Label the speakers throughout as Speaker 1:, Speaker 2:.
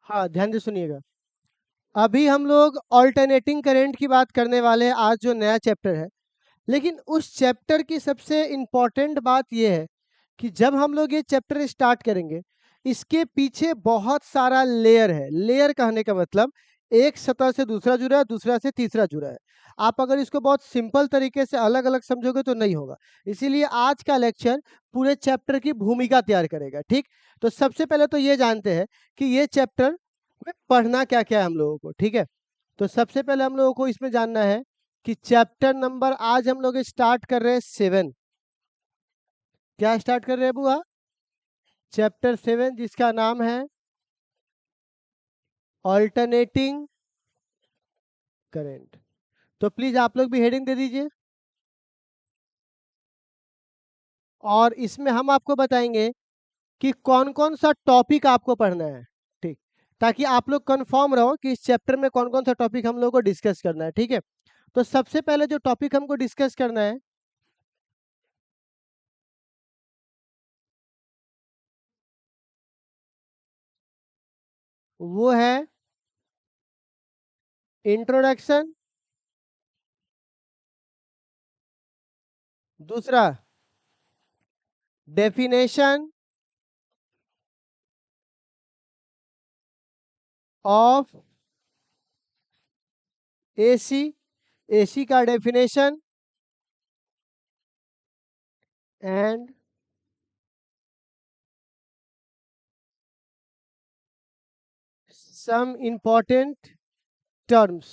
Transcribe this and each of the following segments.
Speaker 1: हाँ, ध्यान से सुनिएगा। अभी हम लोग ऑल्टरनेटिंग करंट की बात करने वाले हैं, आज जो नया चैप्टर है। लेकिन उस चैप्टर की सबसे इम्पोर्टेंट बात ये है कि जब हम लोग ये चैप्टर स्टार्ट करेंगे, इसके पीछे बहुत सारा लेयर है। लेयर कहने का मतलब एक सतह से दूसरा जुड़ा है, दूसरा से तीसरा जुड़ा है। आप अगर इसको बहुत सिंपल तरीके से अलग-अलग समझोगे तो नहीं होगा। इसीलिए आज का लेक्चर पूरे चैप्टर की भूमिका तैयार करेगा, ठीक? तो सबसे पहले तो ये जानते हैं कि ये चैप्टर में पढ़ना क्या-क्या है हम लोगों को, ठीक है? तो सबसे पहले हम लोगों को इसमें जानना है कि चैप्टर नंबर आज हम लोग स्टार्ट कर रहे हैं 7। क्या स्टार्ट कर रहे हैं बुआ? चैप्टर 7 जिसका नाम है ऑल्टरनेटिंग करंट। तो प्लीज आप लोग भी हेडिंग दे दीजिए। और इसमें हम आपको बताएंगे कि कौन-कौन सा टॉपिक आपको पढ़ना है, ठीक? ताकि आप लोग कंफर्म रहो कि इस चैप्टर में कौन-कौन सा टॉपिक हम लोगों को डिस्कस करना है, ठीक है? तो सबसे पहले जो टॉपिक हमको डिस्कस करना है वो है इंट्रोडक्शन, दूसरा डेफिनेशन ऑफ एसी, एसी का definition and some important terms.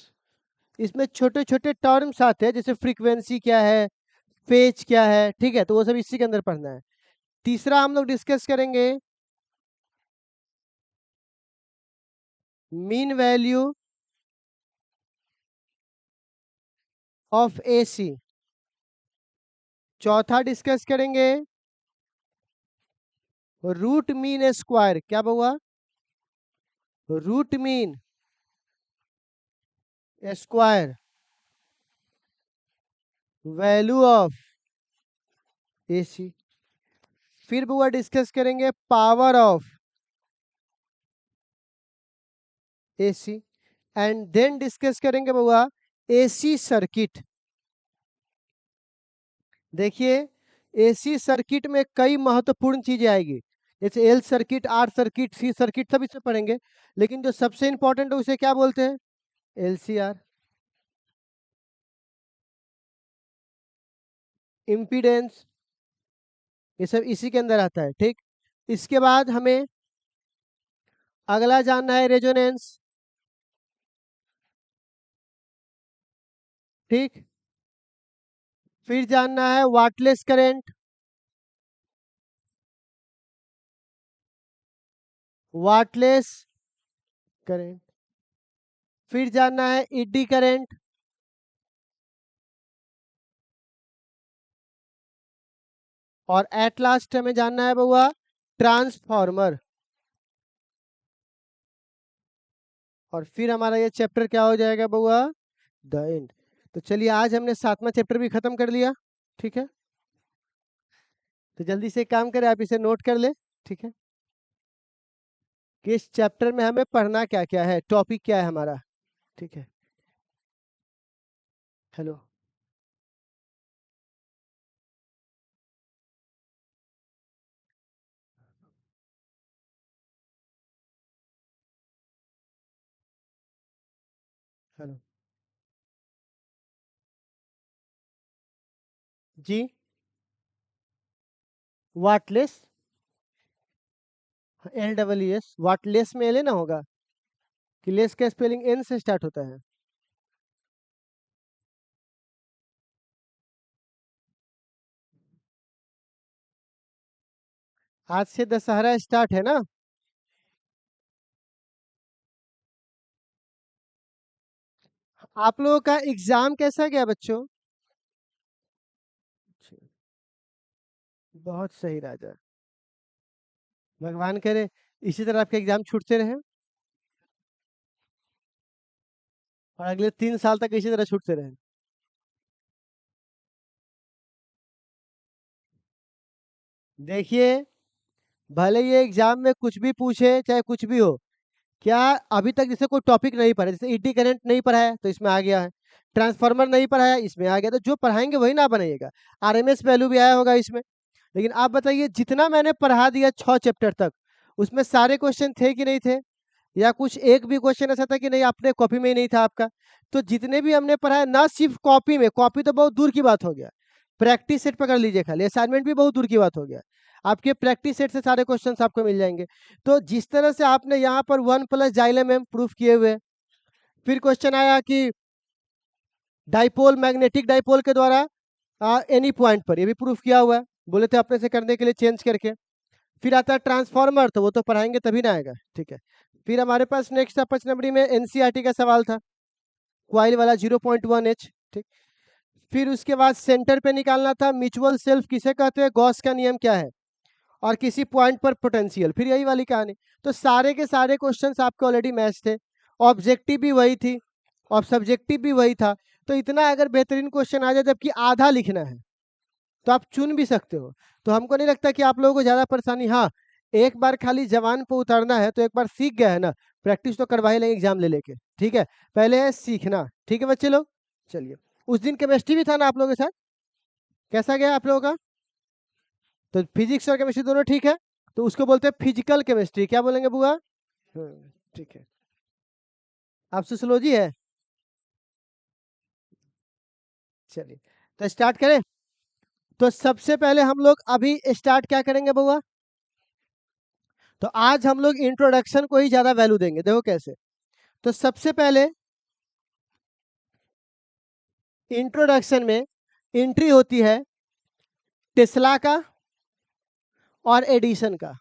Speaker 1: इसमें छोटे-छोटे टर्म्स आते हैं, जैसे फ्रीक्वेंसी क्या है, फेज क्या है, ठीक है? तो वो सब इसी के अंदर पढ़ना है। तीसरा हम लोग डिस्कस करेंगे मीन वैल्यू ऑफ एसी। चौथा डिस्कस करेंगे रूट मीन स्क्वायर। क्या हुआ? Root mean square value of AC. फिर बुआ डिस्कस करेंगे power of AC and then discuss करेंगे बुआ एसी सर्किट। देखिए, एसी सर्किट में कई महत्वपूर्ण चीजें आएगी, जैसे L circuit, R circuit, C circuit, सब इसमें पढ़ेंगे। लेकिन जो सबसे इंपॉर्टेंट है उसे क्या बोलते हैं? एलसीआर, इम्पीडेंस, ये सब इसी के अंदर आता है, ठीक? इसके बाद हमें अगला जानना है रेजोनेंस, ठीक? फिर जानना है वाटलेस करंट, वाटलेस करंट। फिर जानना है ईडी करंट, और एट लास्ट हमें जानना है बउआ ट्रांसफॉर्मर। और फिर हमारा ये चैप्टर क्या हो जाएगा बउआ? The end. तो चलिए, आज हमने 7वां चैप्टर भी खत्म कर लिया, ठीक है? तो जल्दी से एक काम करें, आप इसे नोट कर ले, ठीक है? कि इस चैप्टर में हमें पढ़ना क्या क्या है, टॉपिक क्या है हमारा, ठीक है? हेलो, हेलो जी। Wattless, L double S, wattless में एल ना होगा कि लेस का स्पेलिंग एन से स्टार्ट होता है। आज से दशहरा स्टार्ट है ना? आप लोगों का एग्जाम कैसा गया बच्चों? बहुत सही राजा, भगवान करे इसी तरह आपके एग्जाम छूटते रहे और अगले 3 साल तक इसी तरह छूटते रहे। देखिए, भले ये एग्जाम में कुछ भी पूछे चाहे कुछ भी हो, क्या अभी तक जैसे कोई टॉपिक नहीं पढ़ा, जैसे ईडी करंट नहीं पढ़ा है तो इसमें आ गया है, ट्रांसफार्मर नहीं पढ़ा है इसमें आ गया, तो जो पढ़ाएंगे वही ना बनाइएगा। आरएमएस वैल्यू भी आया होगा इसमें। लेकिन आप बताइए जितना मैंने पढ़ा दिया 6 चैप्टर तक, उसमें सारे क्वेश्चन थे कि नहीं थे, या कुछ एक भी क्वेश्चन ऐसा था कि नहीं आपने कॉपी में ही नहीं था आपका। तो जितने भी हमने पढ़ा है ना, सिर्फ कॉपी में, कॉपी तो बहुत दूर की बात हो गया, प्रैक्टिस सेट पकड़ लीजिए, खाली असाइनमेंट भी बहुत दूर की बात हो गया, आपके प्रैक्टिस सेट से सारे क्वेश्चंस आपको मिल जाएंगे। तो जिस तरह से आपने यहाँ पर 1 प्लस जाइलम एम प्रूफ किए हुए, फिर क्वेश्चन आया कि डाइपोल, मैग्नेटिक डाइपोल के द्वारा एनी पॉइंट पर, ये भी प्रूफ किया हुआ है, बोले थे अपने से करने के लिए चेंज करके। फिर आता है ट्रांसफार्मर, तो वो तो पढ़ाएंगे तभी ना आएगा, ठीक है। फिर हमारे पास नेक्स्ट 5 नंबरी में एनसीईआरटी का सवाल था, क्वाइल वाला 0.1H, ठीक। फिर उसके बाद सेंटर पे निकालना था म्यूचुअल सेल्फ किसे कहते हैं, गॉस का नियम क्या है, और किसी पॉइंट पर पोटेंशियल, फिर यही वाली कहानी। तो सारे के सारे क्वेश्चंस आपके ऑलरेडी मैच थे, ऑब्जेक्टिव भी वही थी और सब्जेक्टिव भी वही था। तो इतना अगर बेहतरीन क्वेश्चन आ जाए जबकि आधा लिखना है तो आप चुन भी सकते हो। तो हमको नहीं लगता कि आप लोगों को ज़्यादा परेशानी, हाँ एक बार खाली जवान पे उतरना है तो एक बार सीख गया है ना, प्रैक्टिस तो करवा ही लेंगे एग्जाम ले लेके, ठीक है। पहले है सीखना, ठीक है बच्चे लोग। चलिए, उस दिन केमिस्ट्री भी था ना आप लोगों के साथ, कैसा गया आप लोगों का? तो फिजिक्स और केमिस्ट्री दोनों ठीक है, तो उसको बोलते हैं फिजिकल केमिस्ट्री, क्या बोलेंगे बुआ? ठीक है। आप सोशियोलॉजी है, चलिए तो स्टार्ट करें। तो सबसे पहले हम लोग अभी स्टार्ट क्या करेंगे बुआ? तो आज हम लोग इंट्रोडक्शन को ही ज्यादा वैल्यू देंगे, देखो कैसे। तो सबसे पहले इंट्रोडक्शन में एंट्री होती है टेस्ला का और एडिसन का।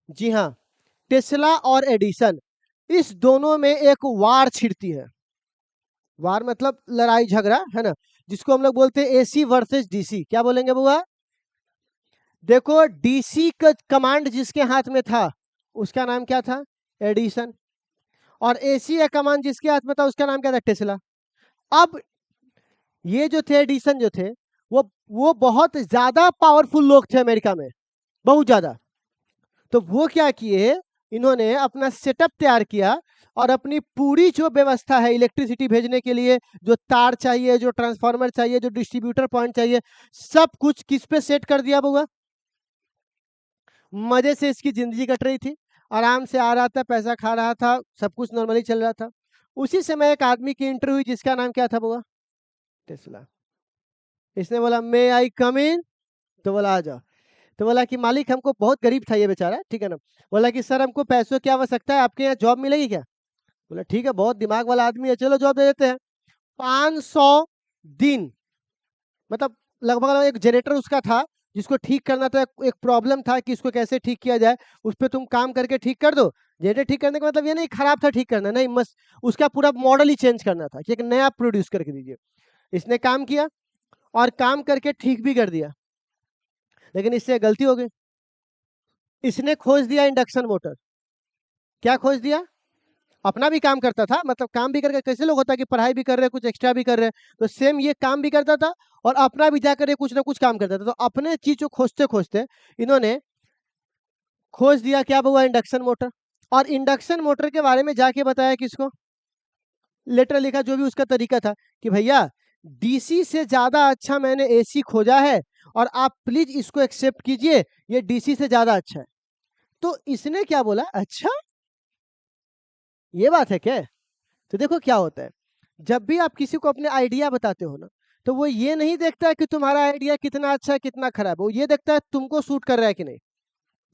Speaker 1: जी हाँ, टेस्ला और एडिसन, इस दोनों में एक वार छिड़ती है। वार मतलब लड़ाई झगड़ा है ना, जिसको हम लोग बोलते हैं एसी वर्सेस डीसी। क्या बोलेंगे बुआ? देखो डीसी का कमांड जिसके हाथ में था उसका नाम क्या था? एडिसन। और एसी का कमांड जिसके हाथ में था उसका नाम क्या था? टेस्ला। अब ये जो थे एडिसन जो थे, वो बहुत ज्यादा पावरफुल लोग थे अमेरिका में, बहुत ज्यादा। तो वो क्या किए, इन्होंने अपना सेटअप तैयार किया और अपनी पूरी जो व्यवस्था है इलेक्ट्रिसिटी भेजने के लिए, जो तार चाहिए, जो ट्रांसफार्मर चाहिए, जो डिस्ट्रीब्यूटर पॉइंट चाहिए, सब कुछ किस पे सेट कर दिया बुआ? मजे से इसकी जिंदगी कट रही थी, आराम से आ रहा था, पैसा खा रहा था, सब कुछ नॉर्मली चल रहा था। उसी समय एक आदमी की इंटरव्यू हुई जिसका नाम क्या था बुआ? टेस्ला। इसने बोला मे आई कम इन, तो बोला आ जाओ। तो बोला कि मालिक हमको, बहुत गरीब था ये बेचारा, ठीक है ना, बोला कि सर हमको पैसों की आवश्यकता है, आपके यहाँ जॉब मिलेगी क्या? बोला ठीक है, बहुत दिमाग वाला आदमी है, चलो जॉब दे देते हैं। 500 दिन, मतलब लगभग एक जनरेटर उसका था जिसको ठीक करना था, एक प्रॉब्लम था कि इसको कैसे ठीक किया जाए, उस पर तुम काम करके ठीक कर दो। जनरेटर ठीक करने का मतलब ये नहीं खराब था ठीक करना, नहीं, मस्त उसका पूरा मॉडल ही चेंज करना था कि एक नया प्रोड्यूस करके दीजिए। इसने काम किया और काम करके ठीक भी कर दिया, लेकिन इससे गलती हो गई, इसने खोज दिया इंडक्शन मोटर। क्या खोज दिया? अपना भी काम करता था, मतलब काम भी करके, कैसे लोग होता है कि पढ़ाई भी कर रहे हैं, कुछ एक्स्ट्रा भी कर रहे हैं, तो सेम ये काम भी करता था और अपना भी जाकर ये कुछ ना कुछ काम करता था। तो अपने चीज को खोजते खोजते इन्होंने खोज दिया क्या हुआ? Induction motor. और इंडक्शन मोटर के बारे में जाके बताया किसको? लेटर लिखा, जो भी उसका तरीका था कि भैया डीसी से ज्यादा अच्छा मैंने एसी खोजा है और आप प्लीज इसको एक्सेप्ट कीजिए, ये डीसी से ज्यादा अच्छा है। तो इसने क्या बोला, अच्छा ये बात है क्या? तो देखो क्या होता है, जब भी आप किसी को अपने आइडिया बताते हो ना, तो वो ये नहीं देखता है कि तुम्हारा आइडिया कितना अच्छा है कितना खराब है, वो ये देखता है तुमको सूट कर रहा है कि नहीं।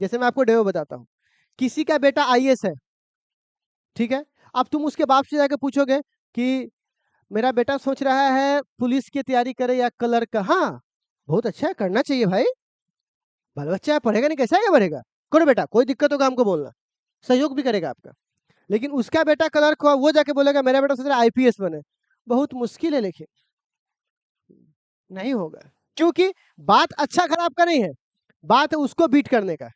Speaker 1: जैसे मैं आपको डेमो बताता हूँ, किसी का बेटा आईएएस है, ठीक है। अब तुम उसके बाप से जाकर पूछोगे कि मेरा बेटा सोच रहा है पुलिस की तैयारी करे या क्लर्क का, हाँ बहुत अच्छा है, करना चाहिए भाई, बाल बच्चा है, पढ़ेगा नहीं कैसे आगे बढ़ेगा, करो बेटा, कोई दिक्कत होगा हमको बोलना, सहयोग भी करेगा आपका। लेकिन उसका बेटा क्लर्क हुआ, वो जाके बोलेगा मेरा बेटा सोच रहा है आईपीएस बने, बहुत मुश्किल है, लेकिन नहीं होगा, क्योंकि बात अच्छा खराब का नहीं है, बात है उसको बीट करने का।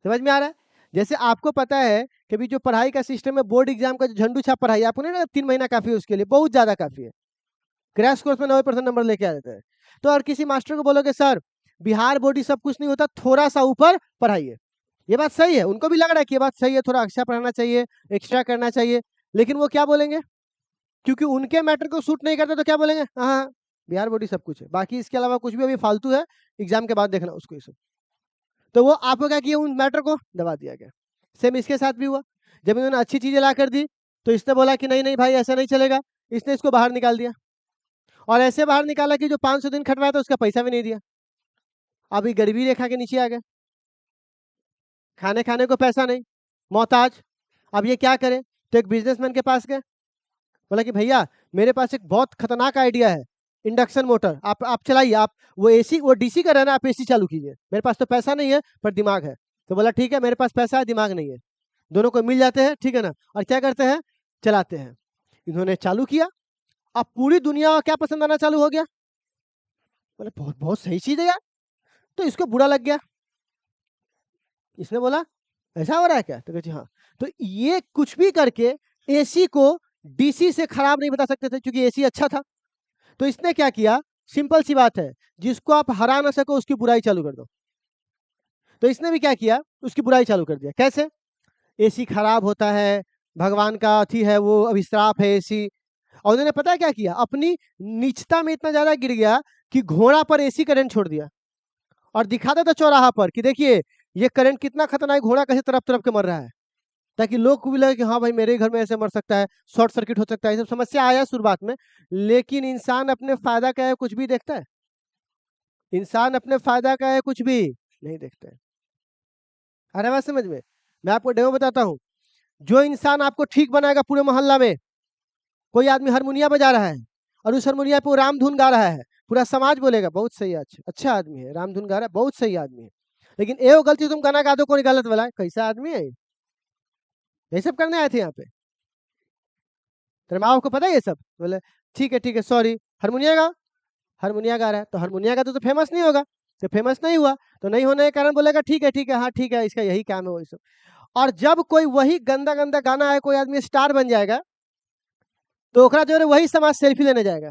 Speaker 1: समझ में आ रहा है? जैसे आपको पता है कि अभी जो पढ़ाई का सिस्टम है, बोर्ड एग्जाम का जो झंडू छाप पढ़ाई, आपको नहीं ना 3 महीना काफी है उसके लिए, बहुत ज्यादा काफी है, क्रैश कोर्स में 90% नंबर लेके आ जाते हैं। तो और किसी मास्टर को बोलोगे सर बिहार बोर्ड सब कुछ नहीं होता, थोड़ा सा ऊपर पढ़ाइए, ये बात सही है, उनको भी लग रहा है कि ये बात सही है, थोड़ा एक्स्ट्रा पढ़ाना चाहिए, एक्स्ट्रा करना चाहिए, लेकिन वो क्या बोलेंगे, क्योंकि उनके मैटर को सूट नहीं करते तो क्या बोलेंगे, हाँ बिहार बोर्ड ही सब कुछ है, बाकी इसके अलावा कुछ भी अभी फालतू है, एग्जाम के बाद देखना उसको ये सब। तो वो आपको क्या किया, उन मैटर को दबा दिया गया। सेम इसके साथ भी हुआ, जब इन्होंने अच्छी चीजें ला कर दी तो इसने बोला कि नहीं नहीं भाई ऐसा नहीं चलेगा, इसने इसको बाहर निकाल दिया, और ऐसे बाहर निकाला कि जो 500 दिन खटवाया था उसका पैसा भी नहीं दिया, अभी गरीबी रेखा के नीचे आ गए, खाने खाने को पैसा नहीं, मोहताज। अब ये क्या करे, तो एक बिजनेसमैन के पास गए, बोला कि भैया मेरे पास एक बहुत खतरनाक आइडिया है, इंडक्शन मोटर आप चलाइए, आप वो एसी वो डीसी का रहना, आप एसी चालू कीजिए, मेरे पास तो पैसा नहीं है पर दिमाग है। तो बोला ठीक है, मेरे पास पैसा है दिमाग नहीं है, दोनों को मिल जाते हैं, ठीक है ना, और क्या करते हैं, चलाते हैं। इन्होंने चालू किया, अब पूरी दुनिया को क्या पसंद आना चालू हो गया, बोले बहुत बहुत सही चीज है यार, तो इसको बुरा लग गया, इसने बोला ऐसा हो रहा है क्या, तो कहती हाँ। तो ये कुछ भी करके एसी को डीसी से खराब नहीं बता सकते थे, क्योंकि एसी अच्छा था। तो इसने क्या किया, सिंपल सी बात है, जिसको आप हरा ना सको उसकी बुराई चालू कर दो। तो इसने भी क्या किया, उसकी बुराई चालू कर दिया। कैसे, एसी खराब होता है, भगवान का अथी है, वो अभिश्राप है एसी। और उन्होंने पता है क्या किया, अपनी नीचता में इतना ज्यादा गिर गया कि घोड़ा पर एसी करंट छोड़ दिया, और दिखाता था चौराहा पर कि देखिए ये करंट कितना खतरनाक, घोड़ा कैसे तरफ तरफ के मर रहा है, ताकि लोग को भी लगे कि हाँ भाई मेरे घर में ऐसे मर सकता है, शॉर्ट सर्किट हो सकता है, ये सब समस्या आया शुरुआत में। लेकिन इंसान अपने फायदा का है कुछ भी देखता है, इंसान अपने फायदा का है कुछ भी नहीं देखता है। अरे बात समझ में, मैं आपको डेमो बताता हूँ, जो इंसान आपको ठीक बनाएगा पूरे मोहल्ला में, कोई आदमी हारमोनिया बजा रहा है और उस हारमोनिया पे वो राम धुन गा रहा है, पूरा समाज बोलेगा बहुत सही है, अच्छा आदमी है, राम धुन गा रहा है, बहुत सही आदमी है। लेकिन एगो गलती तुम गाना गा दो, कोई गलत वाला कैसा आदमी है, ये सब करने आए थे यहाँ पे, तेरे माँ को पता है ये सब, बोले ठीक है सॉरी, हारमोनिया गा, हारमोनिया गा रहा है तो हारमोनिया गा तो फेमस नहीं होगा, तो फेमस नहीं हुआ, तो नहीं होने के कारण बोलेगा ठीक है हाँ ठीक है, इसका यही काम है वही सब। और जब कोई वही गंदा गंदा गाना है, कोई आदमी स्टार बन जाएगा, तो ओकरा जो है वही समाज सेल्फी लेने जाएगा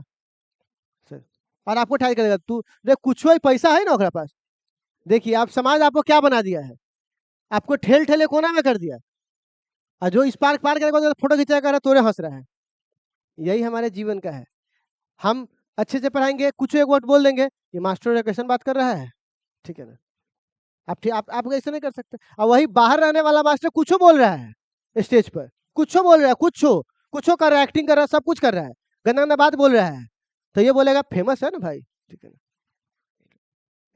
Speaker 1: और आपको ट्राई करेगा, तू देख कुछ पैसा है ना ओकरा पास, देखिए आप समाज आपको क्या बना दिया है, आपको ठेल ठेले कोना में कर दिया, और जो इस पार्क पार करेगा तो फोटो खींचा कर तोरे हंस रहा है। यही हमारे जीवन का है, हम अच्छे से पढ़ाएंगे, कुछ एक वर्ड बोल देंगे, ये मास्टर क्वेश्चन बात कर रहा है, ठीक है ना, आप ऐसे नहीं कर सकते। और वही बाहर रहने वाला मास्टर कुछ बोल रहा है स्टेज पर, कुछ बोल रहा है, कुछ कर रहा है, एक्टिंग कर रहा है, सब कुछ कर रहा है, गंदा गंदा बात बोल रहा है, तो ये बोलेगा फेमस है ना भाई, ठीक है ना।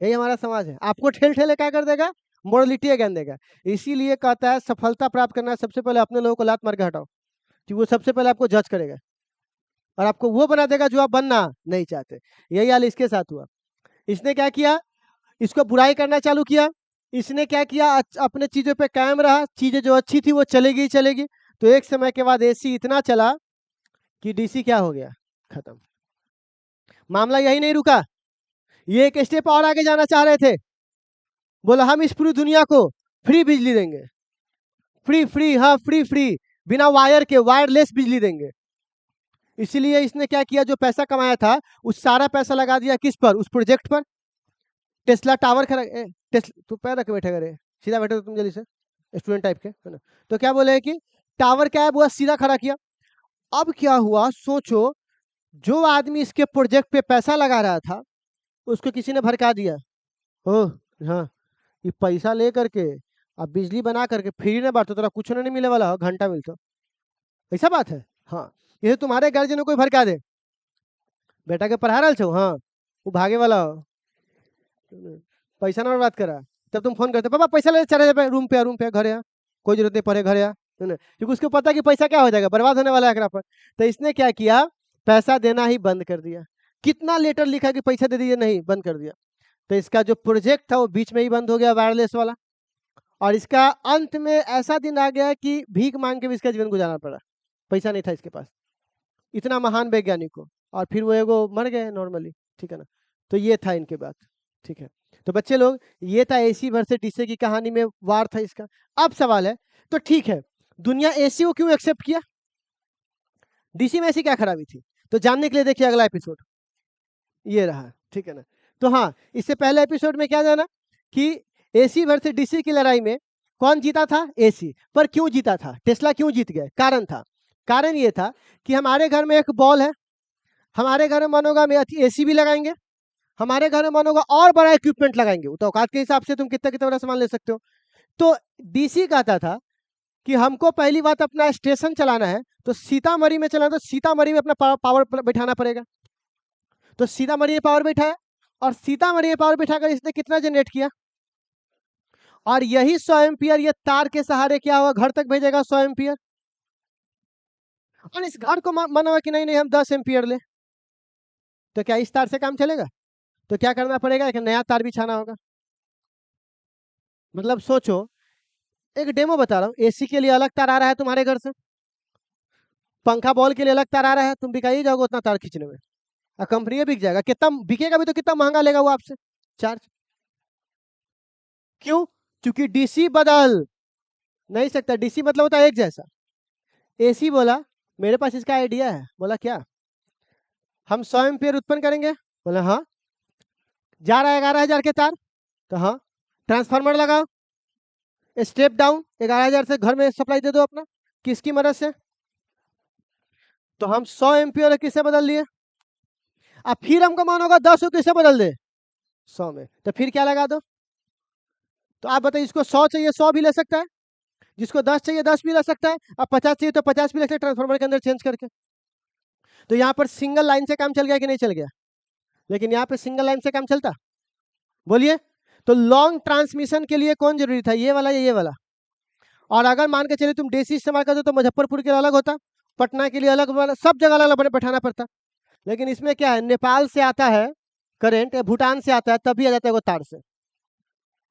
Speaker 1: यही हमारा समाज है, आपको ठेल ठेले क्या कर देगा, मोरलिटी ज्ञान देगा। इसीलिए कहता है सफलता प्राप्त करना सबसे पहले अपने लोगों को लात मार के हटाओ, कि वो सबसे पहले आपको जज करेगा और आपको वो बना देगा जो आप बनना नहीं चाहते। यही हाल इसके साथ हुआ, इसने क्या किया, इसको बुराई करना चालू किया, इसने क्या किया, अपने चीजों पे कायम रहा, चीजें जो अच्छी थी वो चलेगी चलेगी। तो एक समय के बाद एसी इतना चला कि डीसी क्या हो गया, खत्म। मामला यही नहीं रुका, ये एक स्टेप और आगे जाना चाह रहे थे, बोला हम इस पूरी दुनिया को फ्री बिजली देंगे, फ्री हाँ फ्री बिना वायर के वायरलेस बिजली देंगे। इसीलिए इसने क्या किया, जो पैसा कमाया था उस सारा पैसा लगा दिया किस पर, उस प्रोजेक्ट पर। टेस्ला टावर खड़ा, तू पैर रख बैठेगा रे, सीधा बैठे तुम जल्दी से, स्टूडेंट टाइप के है ना। तो क्या बोले कि टावर क्या है, वो सीधा खड़ा किया। अब क्या हुआ सोचो, जो आदमी इसके प्रोजेक्ट पे पैसा लगा रहा था उसको किसी ने भड़का दिया, ओह हाँ ये पैसा ले करके अब बिजली बना करके फ्री में बांटो, तेरा कुछ नहीं मिले वाला हो, घंटा मिलता, ऐसा बात है। हाँ ये तुम्हारे गार्जियन कोई भड़का दे, बेटा के पढ़ा रहा छो, हाँ वो भागे वाला हो, पैसा ना बात करा, तब तुम फोन करते पापा पैसा ले चले जाए रूम पे घर आ, कोई जरूरत नहीं पड़े घर आ, है ना, क्योंकि उसको पता कि पैसा क्या हो जाएगा, बर्बाद होने वाला है पर। तो इसने क्या किया, पैसा देना ही बंद कर दिया। कितना लेटर लिखा कि पैसा दे दीजिए, नहीं, बंद कर दिया। तो इसका जो प्रोजेक्ट था वो बीच में ही बंद हो गया, वायरलेस वाला। और इसका अंत में ऐसा दिन आ गया कि भीख मांग के भी इसका जीवन गुजारना पड़ा, पैसा नहीं था इसके पास, इतना महान वैज्ञानिक को, और फिर वो एगो मर गए नॉर्मली, ठीक है ना। तो ये था इनके बात, ठीक है। तो बच्चे लोग, ये था एसी वर्सेस डीसी की कहानी में वार था इसका। अब सवाल है, तो ठीक है, दुनिया एसी को क्यों एक्सेप्ट किया, डीसी में ऐसी क्या खराबी थी, तो जानने के लिए देखिए अगला एपिसोड, ये रहा, ठीक है ना। तो हाँ, इससे पहले एपिसोड में क्या जाना कि एसी वर्सेस डीसी की लड़ाई में कौन जीता था? एसी। पर क्यों जीता था? टेस्ला क्यों जीत गए? कारण था। कारण ये था कि हमारे घर में एक बॉल है, हमारे घर में मन होगा हम एसी भी लगाएंगे, हमारे घर में मन होगा और बड़ा इक्विपमेंट लगाएंगे। तो औकात के हिसाब से तुम कितना कितना बड़ा सामान ले सकते हो। तो डीसी कहता था कि हमको पहली बात अपना स्टेशन चलाना है, तो सीतामढ़ी में चलाना, तो सीतामढ़ी में अपना पावर बैठाना पड़ेगा। तो सीतामढ़ी में पावर बैठाया, और सीतामढ़ी में पावर बैठाकर इसने कितना जनरेट किया, और यही 100 एम्पियर ये तार के सहारे क्या होगा, घर तक भेजेगा 100 एम्पियर। और इस घर को मन हुआ कि नहीं नहीं हम 10 एम्पियर ले, तो क्या इस तार से काम चलेगा? तो क्या करना पड़ेगा, एक नया तार बिछाना होगा। मतलब सोचो, एक डेमो बता रहा हूँ, एसी के लिए अलग तार आ रहा है तुम्हारे घर से, पंखा बॉल के लिए अलग तार आ रहा है, तुम बिकाई जाओगे उतना तार खींचने में, और कंपनी में बिक जाएगा। कितना बिकेगा भी तो कितना महंगा लेगा वो आपसे चार्ज। क्यों? क्योंकि डीसी बदल नहीं सकता। डीसी मतलब होता है एक जैसा। एसी बोला मेरे पास इसका आइडिया है। बोला क्या? हम 100 एम्पियर उत्पन्न करेंगे। बोला हाँ। जा रहा है 11,000 के तार, तो हाँ ट्रांसफार्मर लगाओ, स्टेप डाउन 11,000 से घर में सप्लाई दे दो अपना। किसकी मदद से? तो हम 100 एम्पियर किससे बदल लिए। अब फिर हमको मान होगा 10 को किससे बदल दे, 100 में, तो फिर क्या लगा दो। तो आप बताइए, इसको 100 चाहिए 100 भी ले सकता है, जिसको 10 चाहिए 10 भी ले सकता है, अब 50 चाहिए तो 50 भी ले सकता है ट्रांसफार्मर के अंदर चेंज करके। तो यहाँ पर सिंगल लाइन से काम चल गया कि नहीं चल गया? लेकिन यहाँ पे सिंगल लाइन से काम चलता? बोलिए। तो लॉन्ग ट्रांसमिशन के लिए कौन जरूरी था, ये वाला या ये वाला? और अगर मान के चलिए तुम देसी इस्तेमाल करते तो मुजफ्फरपुर के लिए अलग होता, पटना के लिए अलग वाला, सब जगह अलग अलग बैठाना पड़ता। लेकिन इसमें क्या है, नेपाल से आता है करंट, भूटान से आता है तब भी आ जाता है वो तार से।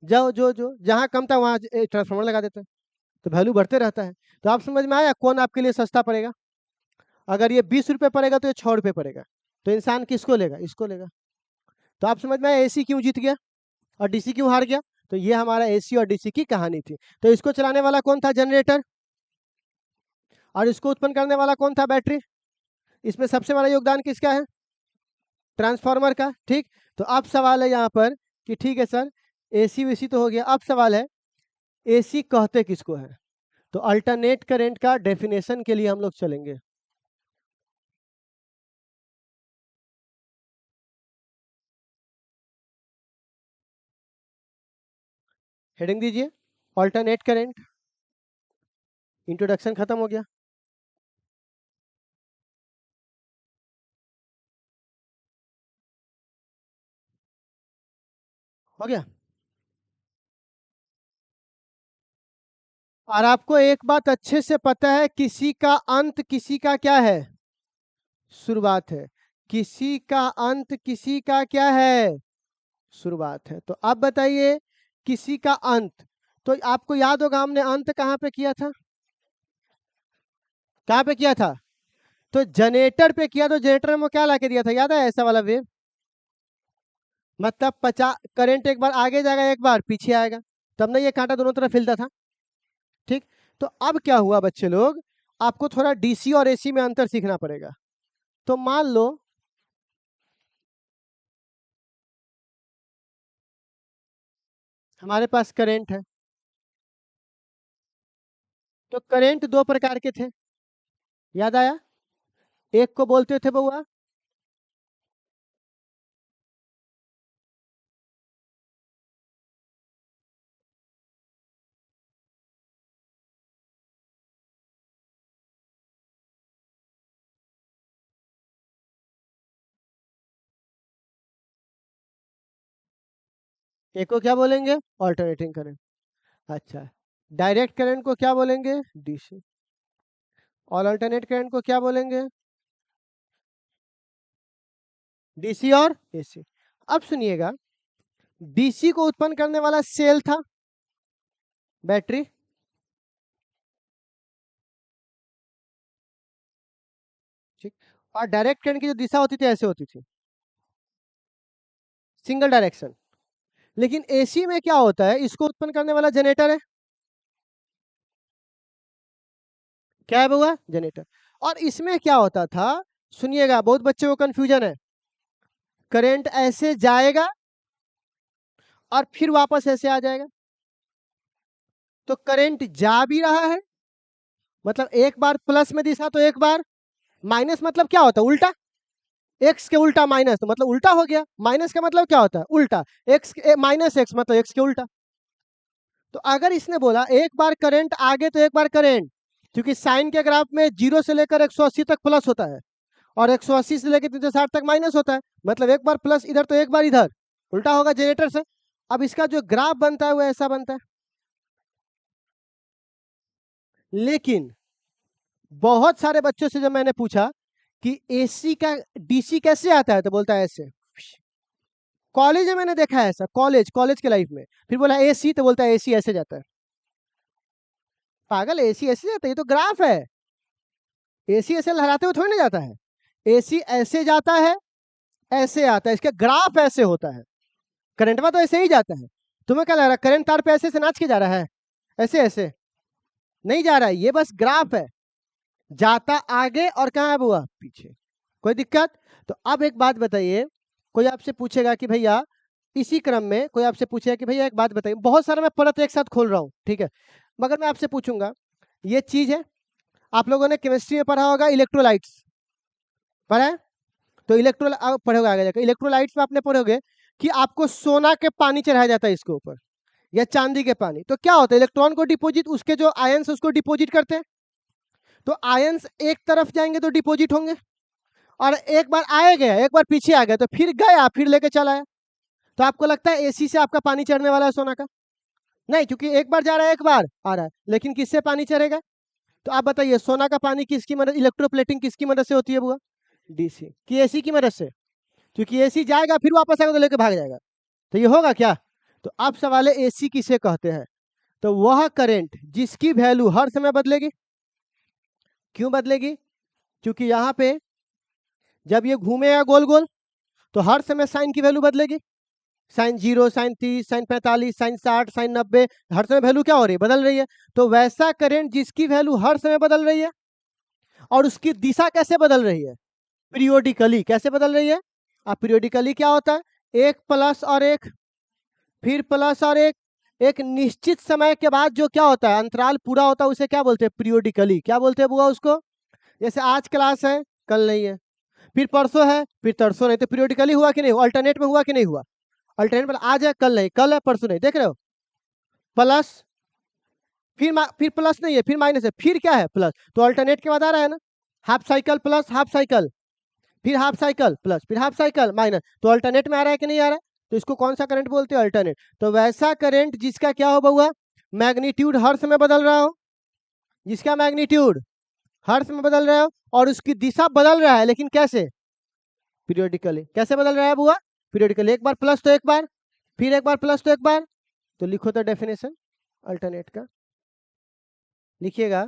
Speaker 1: जो जो जो जहाँ कम था वहाँ ट्रांसफार्मर लगा देते हैं, तो वैल्यू बढ़ते रहता है। तो आप समझ में आया कौन आपके लिए सस्ता पड़ेगा? अगर ये 20 रुपये पड़ेगा तो ये 6 रुपये पड़ेगा, तो इंसान किसको लेगा? इसको लेगा। तो आप समझ में आया एसी क्यों जीत गया और डीसी क्यों हार गया? तो ये हमारा एसी और डीसी की कहानी थी। तो इसको चलाने वाला कौन था? जनरेटर। और इसको उत्पन्न करने वाला कौन था? बैटरी। इसमें सबसे बड़ा योगदान किसका है? ट्रांसफार्मर का। ठीक। तो अब सवाल है यहाँ पर कि ठीक है सर, एसी वेसी तो हो गया, अब सवाल है एसी कहते किसको है? तो अल्टरनेट करंट का डेफिनेशन के लिए हम लोग चलेंगे। हेडिंग दीजिए, अल्टरनेट करंट। इंट्रोडक्शन खत्म हो गया। हो गया। और आपको एक बात अच्छे से पता है, किसी का अंत किसी का क्या है? शुरुआत है। किसी का अंत किसी का क्या है? शुरुआत है। तो अब बताइए, किसी का अंत, तो आपको याद होगा हमने अंत कहाँ पे किया था? कहाँ पे किया था? तो जनरेटर पे किया। तो जनरेटर में क्या लाके दिया था, याद है? ऐसा वाला वेव, मतलब 50 करंट एक बार आगे जाएगा एक बार पीछे आएगा, तब ना ये कांटा दोनों तरफ हिलता था। ठीक। तो अब क्या हुआ बच्चे लोग, आपको थोड़ा डीसी और एसी में अंतर सीखना पड़ेगा। तो मान लो हमारे पास करंट है, तो करंट दो प्रकार के थे, याद आया? एक को बोलते थे बउआ एक को क्या बोलेंगे? Alternating current. अच्छा, डायरेक्ट करंट को क्या बोलेंगे? डीसी। और अल्टरनेट करंट को क्या बोलेंगे? डीसी और एसी। अब सुनिएगा, डीसी को उत्पन्न करने वाला सेल था, बैटरी। ठीक। और डायरेक्ट करंट की जो दिशा होती थी ऐसे होती थी, सिंगल डायरेक्शन। लेकिन एसी में क्या होता है, इसको उत्पन्न करने वाला जनरेटर है। क्या है बउआ? जनरेटर। और इसमें क्या होता था, सुनिएगा, बहुत बच्चे को कंफ्यूजन है। करंट ऐसे जाएगा और फिर वापस ऐसे आ जाएगा। तो करंट जा भी रहा है, मतलब एक बार प्लस में दिशा तो एक बार माइनस, मतलब क्या होता है उल्टा, एक्स के उल्टा माइनस तो मतलब उल्टा हो गया, माइनस का मतलब क्या होता है उल्टा, एक्स माइनस एक्स मतलब एक्स के उल्टा। तो अगर इसने बोला एक बार करंट आगे तो एक बार करंट, क्योंकि साइन के ग्राफ में 0 से लेकर 180 तक प्लस होता है और 180 से लेकर 360 तक माइनस होता है, मतलब एक बार प्लस इधर तो एक बार इधर, उल्टा होगा जनरेटर से। अब इसका जो ग्राफ बनता है वो ऐसा बनता है। लेकिन बहुत सारे बच्चों से जब मैंने पूछा कि एसी का डीसी कैसे आता है तो बोलता है ऐसे। कॉलेज में मैंने देखा है ऐसा, कॉलेज के लाइफ में, फिर बोला एसी तो बोलता है एसी ऐसे जाता है। पागल, एसी ऐसे जाता है, ये तो ग्राफ है। एसी ऐसे लहराते हुए थोड़ी ना जाता है, एसी ऐसे जाता है, ऐसे आता है, इसका ग्राफ ऐसे होता है। करंट में तो ऐसे ही जाता है। तुम्हें क्या लग रहा है करंट तार पे ऐसे से नाच के जा रहा है? ऐसे ऐसे नहीं जा रहा है, ये बस ग्राफ है, जाता आगे और कहाँ है बुआ पीछे। कोई दिक्कत? तो अब एक बात बताइए, कोई आपसे पूछेगा कि भैया, इसी क्रम में कोई आपसे पूछेगा कि भैया एक बात बताइए, बहुत सारा मैं परत एक साथ खोल रहा हूँ, ठीक है, मगर मैं आपसे पूछूंगा, ये चीज है, आप लोगों ने केमिस्ट्री में पढ़ा होगा इलेक्ट्रोलाइट्स, पढ़ा है? तो पढ़ोगे आगे जाकर, इलेक्ट्रोलाइट्स में आपने पढ़ोगे कि आपको सोना के पानी चढ़ाया जाता है इसके ऊपर, या चांदी के पानी, तो क्या होता है इलेक्ट्रॉन को डिपोजिट, उसके जो आयंस उसको डिपोजिट करते हैं, तो आयंस एक तरफ जाएंगे तो डिपोजिट होंगे, और एक बार आए गए एक बार पीछे आ गए तो फिर गया फिर लेके चला आया। तो आपको लगता है एसी से आपका पानी चढ़ने वाला है सोना का? नहीं, क्योंकि एक बार जा रहा है एक बार आ रहा है, लेकिन किससे पानी चढ़ेगा? तो आप बताइए सोना का पानी किसकी मदद, इलेक्ट्रोप्लेटिंग किसकी मदद से होती है बुआ? डीसी की, एसी की मदद से, क्योंकि एसी जाएगा फिर वापस आएगा तो लेके भाग जाएगा। तो ये होगा क्या? तो अब सवाल है एसी किसे कहते हैं? तो वह करंट जिसकी वैल्यू हर समय बदलेगी। क्यों बदलेगी? क्योंकि यहाँ पे जब ये घूमेगा गोल गोल तो हर समय साइन की वैल्यू बदलेगी, sine 0, sine 30, sine 45, sine 60, sine 90, हर समय वैल्यू क्या हो रही है, बदल रही है। तो वैसा करंट जिसकी वैल्यू हर समय बदल रही है, और उसकी दिशा कैसे बदल रही है? पीरियोडिकली। कैसे बदल रही है? अब पीरियोडिकली क्या होता है, एक प्लस और एक, फिर प्लस और एक निश्चित समय के बाद जो क्या होता है अंतराल पूरा होता है उसे क्या बोलते हैं, पीरियोडिकली। क्या बोलते हैं बुआ उसको? जैसे आज क्लास है कल नहीं है, फिर परसों है फिर तरसों नहीं, तो पीरियोडिकली हुआ कि नहीं हुआ, अल्टरनेट में हुआ कि नहीं हुआ? अल्टरनेट में आज है कल नहीं, कल है परसों नहीं, देख रहे हो, प्लस, फिर प्लस नहीं है फिर माइनस है, फिर क्या है प्लस, तो अल्टरनेट के बाद आ रहा है ना, half cycle plus half cycle, फिर हाफ साइकिल प्लस फिर हाफ साइकिल माइनस, तो अल्टरनेट में आ रहा है कि नहीं आ रहा है? तो इसको कौन सा करंट बोलते हैं, अल्टरनेट। तो वैसा करंट जिसका क्या हो बउआ, मैग्नीट्यूड हर समय बदल रहा हो, जिसका मैग्नीट्यूड हर समय बदल रहा हो और उसकी दिशा बदल रहा है, लेकिन कैसे? पीरियोडिकली। कैसे बदल रहा है बुआ? पीरियोडिकली, एक बार प्लस तो एक बार, फिर एक बार प्लस तो एक बार। तो लिखो तो डेफिनेशन अल्टरनेट का, लिखिएगा,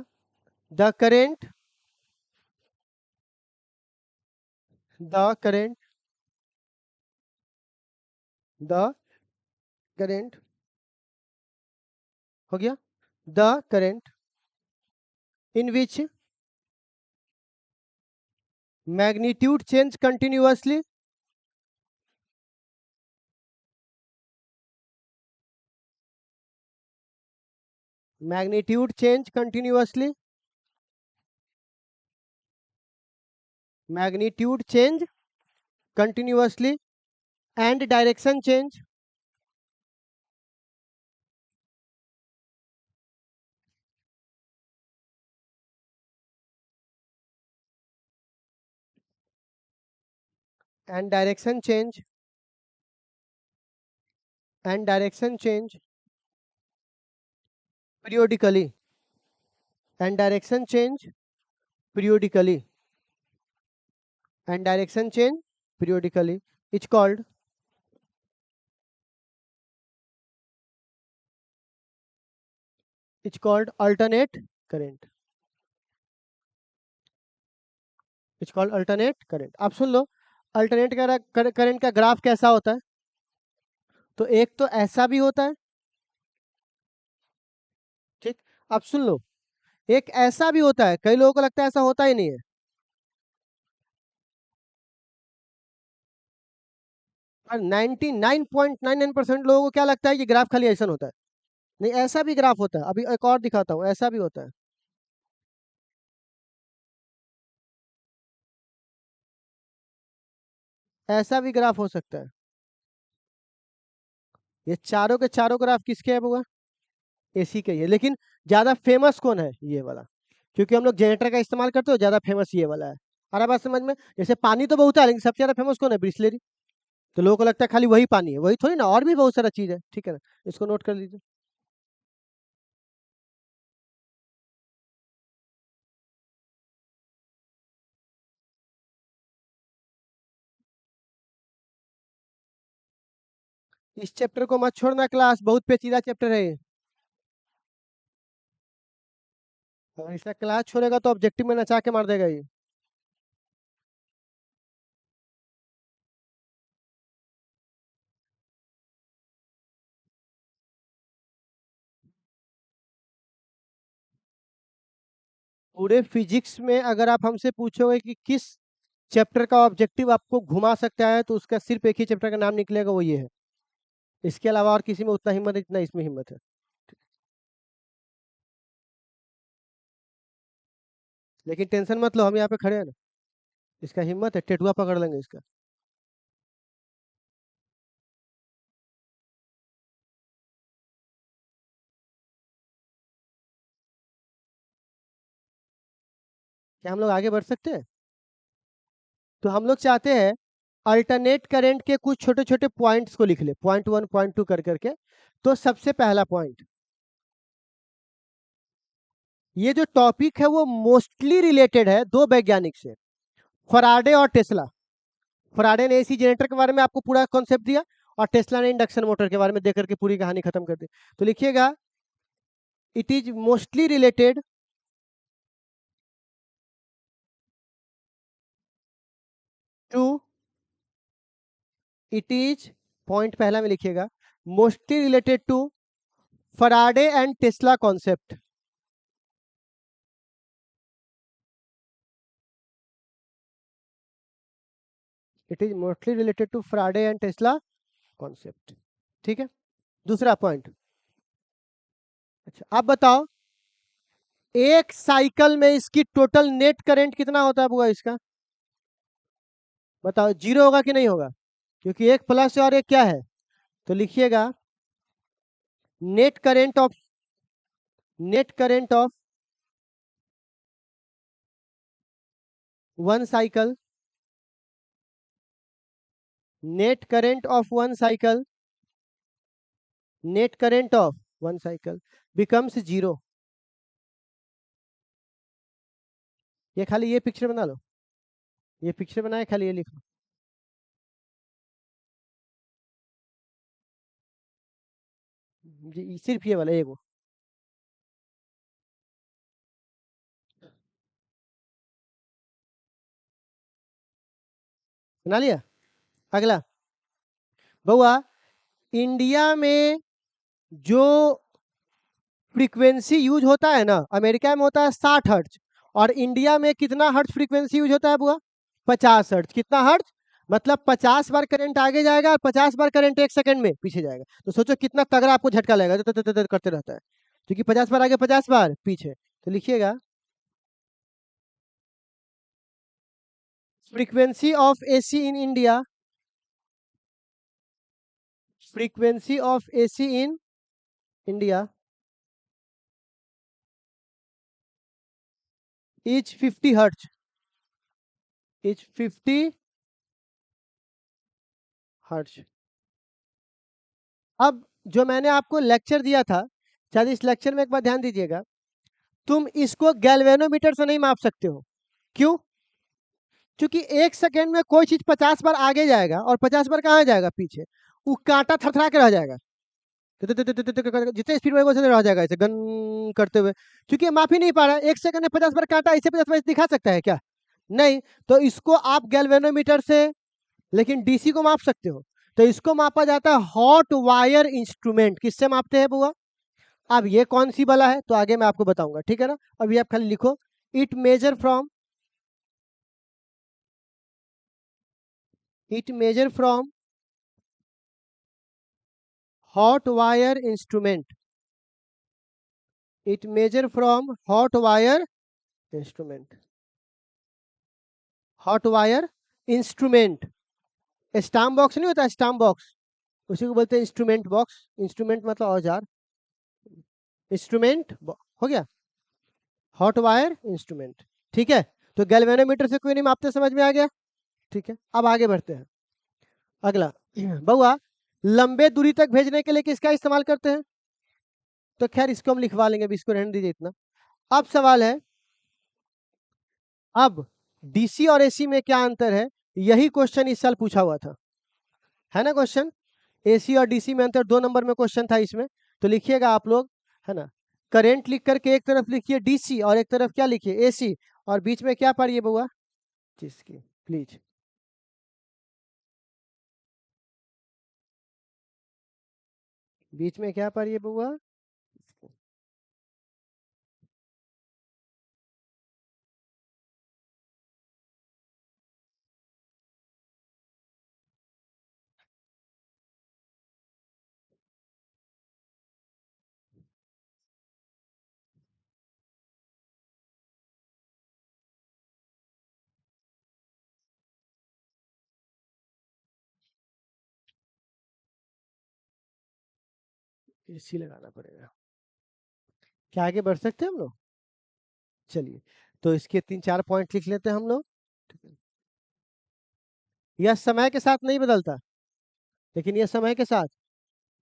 Speaker 1: the current, the current, the current, हो गया, the current in which magnitude change continuously, magnitude change continuously, magnitude change continuously and direction change, and direction change, and direction change periodically, and direction change periodically, and direction change periodically, it's called alternate current, it's called alternate current। आप सुन लो, alternate current का graph कैसा होता है? तो एक तो ऐसा भी होता है, ठीक, आप सुन लो, एक ऐसा भी होता है, कई लोगों को लगता है ऐसा होता ही नहीं है, और 99.99% लोगों को क्या लगता है कि ग्राफ खाली ऐसा होता है। नहीं, ऐसा भी ग्राफ होता है, अभी एक और दिखाता हूँ, ऐसा भी होता है। ऐसा भी ग्राफ हो सकता है। ये चारों के चारों ग्राफ किसके है बुआ? एसी के ही है, लेकिन ज्यादा फेमस कौन है? ये वाला। क्योंकि हम लोग जनरेटर का इस्तेमाल करते हो, ज्यादा फेमस ये वाला है। आ रहा बात समझ में? जैसे पानी तो बहुत है, लेकिन सबसे ज्यादा फेमस कौन है? बिस्लेरी। तो लोगों को लगता है खाली वही पानी है, वही थोड़ी ना, और भी बहुत सारा चीज है, ठीक है ना? इसको नोट कर लीजिए। इस चैप्टर को मत छोड़ना क्लास, बहुत पेचीदा चैप्टर है ये। अगर इसका क्लास छोड़ेगा तो ऑब्जेक्टिव में नचा के मार देगा ये। पूरे फिजिक्स में अगर आप हमसे पूछोगे कि किस चैप्टर का ऑब्जेक्टिव आपको घुमा सकता है, तो उसका सिर्फ एक ही चैप्टर का नाम निकलेगा, वो ये है। इसके अलावा और किसी में उतना हिम्मत है जितना इसमें हिम्मत है। लेकिन टेंशन मत लो, हम यहाँ पे खड़े हैं ना। इसका हिम्मत है, टेटुआ पकड़ लेंगे इसका। क्या हम लोग आगे बढ़ सकते हैं? तो हम लोग चाहते हैं अल्टरनेट करंट के कुछ छोटे छोटे पॉइंट्स को लिख ले, पॉइंट 1 पॉइंट 2 कर करके। तो सबसे पहला पॉइंट, ये जो टॉपिक है वो मोस्टली रिलेटेड है दो वैज्ञानिक से, फराडे और टेस्ला। फराडे ने एसी जनरेटर के बारे में आपको पूरा कॉन्सेप्ट दिया, और टेस्ला ने इंडक्शन मोटर के बारे में देकर के पूरी कहानी खत्म कर दी। तो लिखिएगा, it is mostly related to, it is, point पहला में लिखिएगा, mostly related to Faraday and Tesla concept. It is mostly related to Faraday and Tesla concept. ठीक है। दूसरा पॉइंट, अच्छा आप बताओ, एक साइकिल में इसकी टोटल नेट करंट कितना होता है बुआ इसका? बताओ, जीरो होगा कि नहीं होगा? क्योंकि एक प्लस है और एक क्या है? तो लिखिएगा, net current of, net current of one cycle, net current of one cycle, net current of one cycle becomes zero. ये खाली ये पिक्चर बना लो, ये पिक्चर बनाए, खाली ये लिख लो। सिर्फ ये वाला एक वो। बना लिया? अगला, बउआ, इंडिया में जो फ्रीक्वेंसी यूज होता है ना, अमेरिका में होता है 60 हर्ट्ज, और इंडिया में कितना हर्ट्ज फ्रीक्वेंसी यूज होता है बुआ? 50 हर्ट्ज। कितना हर्ट्ज? मतलब 50 बार करंट आगे जाएगा और 50 बार करंट एक सेकंड में पीछे जाएगा। तो सोचो कितना तगड़ा आपको झटका लगेगा, करते रहता है, क्योंकि 50 बार आगे 50 बार पीछे। तो लिखिएगा, frequency of AC in India, frequency of AC in India is 50 hertz, is 50 hertz. अब जो मैंने आपको लेक्चर दिया था, शायद इस लेक्चर में एक बार ध्यान दीजिएगा, तुम इसको गैल्वेनोमीटर से नहीं माप सकते हो। क्यों? क्योंकि एक सेकेंड में कोई चीज 50 बार आगे जाएगा और 50 बार कहाँ जाएगा पीछे, वो कांटा थरथरा के रह जाएगा, जितने स्पीड में उतने रह जाएगा ऐसे गन करते हुए, क्योंकि ये माप ही नहीं पा रहा है। एक सेकंड में 50 बार कांटा ऐसे 50 बार दिखा सकता है क्या? नहीं। तो इसको आप गैल्वेनोमीटर से, लेकिन डीसी को माप सकते हो। तो इसको मापा जाता है हॉट वायर इंस्ट्रूमेंट। किससे मापते हैं बुआ? अब ये कौन सी वाला है तो आगे मैं आपको बताऊंगा, ठीक है ना? अभी आप खाली लिखो, it measure from, it measure from hot wire instrument. It measure from hot wire instrument. Hot wire instrument, stamp box नहीं होता, स्टाम्प बॉक्स, उसी को बोलते हैं इंस्ट्रूमेंट बॉक्स। इंस्ट्रूमेंट मतलब औजार, इंस्ट्रूमेंट हो गया, हॉट वायर इंस्ट्रूमेंट। ठीक है, तो गैल्वेनोमीटर से कोई नहीं मापते, समझ में आ गया। ठीक है, अब आगे बढ़ते हैं। अगला बउआ, लंबे दूरी तक भेजने के लिए किसका इस्तेमाल करते हैं? तो खैर इसको हम लिखवा लेंगे, अभी इसको रहने दीजिए इतना। अब सवाल है, अब डीसी और एसी में क्या अंतर है? यही क्वेश्चन इस साल पूछा हुआ था, है ना क्वेश्चन। एसी और डीसी में अंतर 2 नंबर में क्वेश्चन था इसमें। तो लिखिएगा आप लोग, है ना, करंट लिख करके एक तरफ लिखिए डीसी और एक तरफ क्या लिखिए एसी, और बीच में क्या पढ़िए बउआ, जिसकी प्लीज, बीच में क्या पढ़िए बउआ, एसी लगाना पड़ेगा। क्या आगे बढ़ सकते हैं हम लोग? चलिए, तो इसके 3-4 पॉइंट लिख लेते हैं हम लोग। ठीक है, यह समय के साथ नहीं बदलता, लेकिन यह समय के साथ,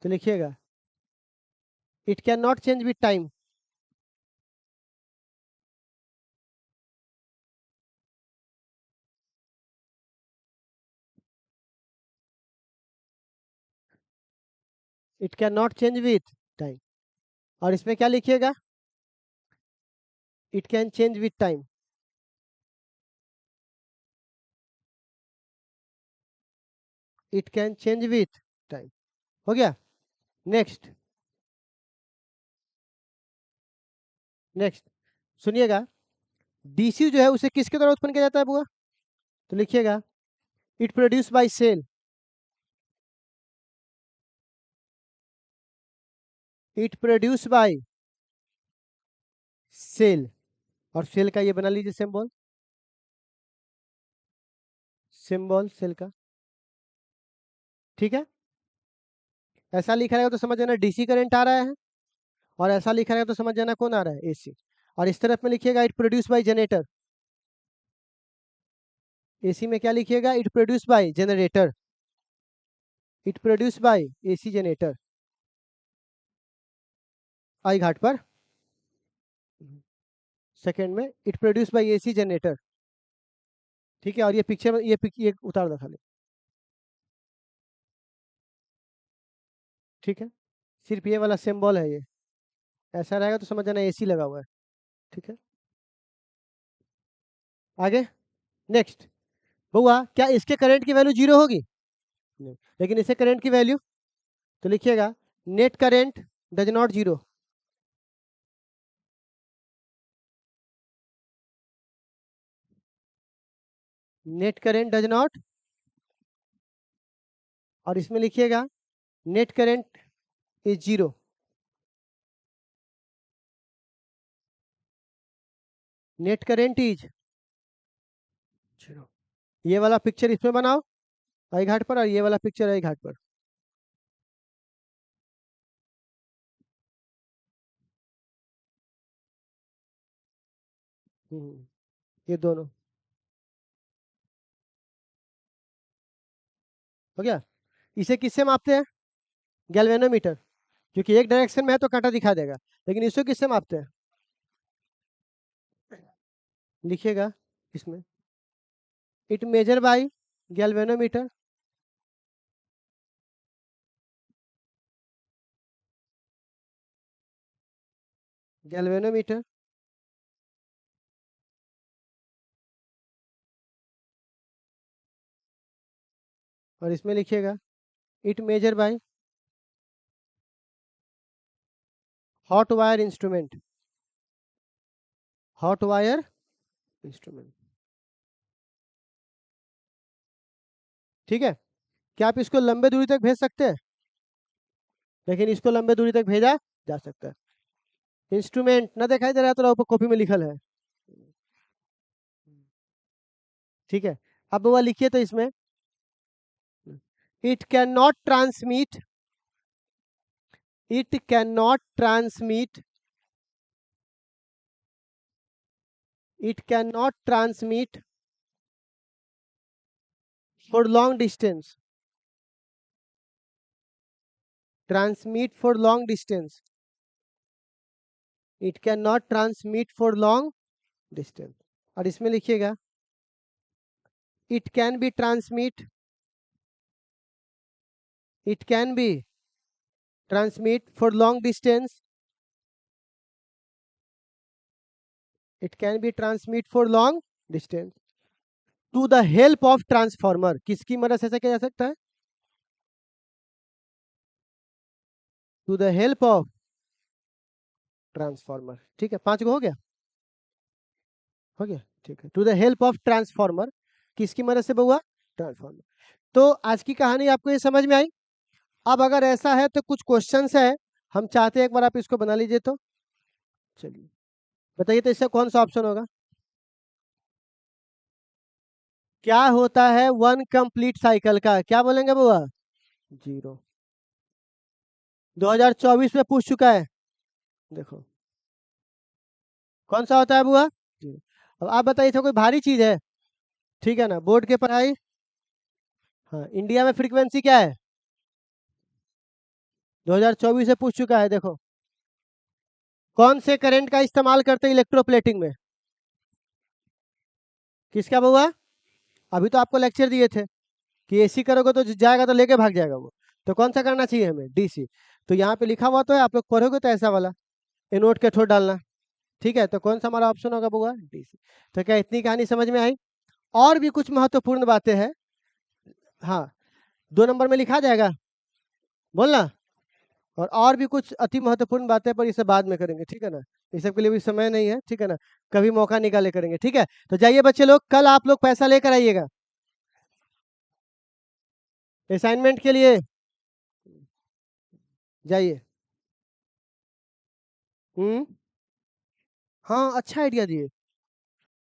Speaker 1: तो लिखिएगा it can not change with time. It can not change with time, और इसमें क्या लिखिएगा, it can change with time. It can change with time, हो गया। नेक्स्ट, नेक्स्ट सुनिएगा, डीसी जो है उसे किसके द्वारा उत्पन्न किया जाता है बुआ? तो लिखिएगा it produce by cell. It produce by cell, और सेल का ये बना लीजिए सिंबल, सिंबल सेल का। ठीक है, ऐसा लिखा रहेगा तो समझ जाना डीसी करंट आ रहा है, और ऐसा लिखा रहेगा तो समझ जाना कौन आ रहा है, एसी। और इस तरफ में लिखिएगा it produce by generator. AC में क्या लिखिएगा, it produce by generator. It produce by AC generator. आई घाट पर सेकंड में it produce by AC generator. ठीक है, और ये पिक्चर, ये उतार दो खाली। ठीक है, सिर्फ ये वाला सिंबल है, ये ऐसा रहेगा तो समझ जाना एसी लगा हुआ है। ठीक है, आगे नेक्स्ट, बउआ क्या इसके करंट की वैल्यू 0 होगी? नहीं, लेकिन इससे करंट की वैल्यू, तो लिखिएगा net current does not 0। Net current does not, और इसमें लिखिएगा net current is 0। Net current is 0। ये वाला पिक्चर इसमें बनाओ आई घाट पर, और ये वाला पिक्चर आई घाट पर। ये दोनों हो गया। इसे किससे मापते हैं? गैल्वेनोमीटर, क्योंकि एक डायरेक्शन में है तो कांटा दिखा देगा, लेकिन इसको किससे मापते हैं? लिखिएगा इसमें it measure by galvanometer. Galvanometer, और इसमें लिखिएगा it measure by hot wire instrument. Hot wire instrument. ठीक है, क्या आप इसको लंबे दूरी तक भेज सकते हैं? लेकिन इसको लंबे दूरी तक भेजा जा सकता है। इंस्ट्रूमेंट ना दिखाई दे रहा है तो ऊपर कॉपी में लिखल है, ठीक है। अब वह लिखिए तो इसमें it can not transmit, it can not transmit, it can not transmit for long distance, transmit for long distance, it can not transmit for long distance. और इसमें लिखिएगा it can be transmit, it can be transmit for long distance, it can be transmit for long distance to the help of transformer. किसकी मदद से ऐसा किया जा सकता है? To the help of transformer, ठीक है। 5 को हो गया, हो गया, ठीक है। To the help of transformer, किसकी मदद से हुआ? ट्रांसफॉर्मर। तो आज की कहानी आपको ये समझ में आई। अब अगर ऐसा है तो कुछ क्वेश्चंस है, हम चाहते हैं एक बार आप इसको बना लीजिए। तो चलिए बताइए, तो इसका कौन सा ऑप्शन होगा? क्या होता है वन कंप्लीट साइकिल का? क्या बोलेंगे बुआ? 0। 2024 में पूछ चुका है, देखो कौन सा होता है बुआ? 0। अब आप बताइए, था कोई भारी चीज है, ठीक है ना, बोर्ड के पढ़ाई। हाँ, इंडिया में फ्रीक्वेंसी क्या है? 2024 से पूछ चुका है, देखो कौन से करंट का इस्तेमाल करते हैं इलेक्ट्रोप्लेटिंग में? किसका बुआ? अभी तो आपको लेक्चर दिए थे कि एसी करोगे तो जाएगा तो लेके भाग जाएगा वो, तो कौन सा करना चाहिए हमें? डीसी। तो यहाँ पे लिखा हुआ तो है, आप लोग पढ़ोगे तो ऐसा वाला ये नोट के थोड़ा डालना, ठीक है। तो कौन सा हमारा ऑप्शन होगा बुआ? डीसी। तो क्या इतनी कहानी समझ में आई? और भी कुछ महत्वपूर्ण बातें हैं, हाँ 2 नंबर में लिखा जाएगा, बोलना। और भी कुछ अति महत्वपूर्ण बातें, पर इसे बाद में करेंगे, ठीक है ना, इस सब के लिए भी समय नहीं है, ठीक है ना, कभी मौका निकाले करेंगे, ठीक है। तो जाइए बच्चे लोग, कल आप लोग पैसा लेकर आइएगा असाइनमेंट के लिए, जाइए। हाँ अच्छा आइडिया दिए।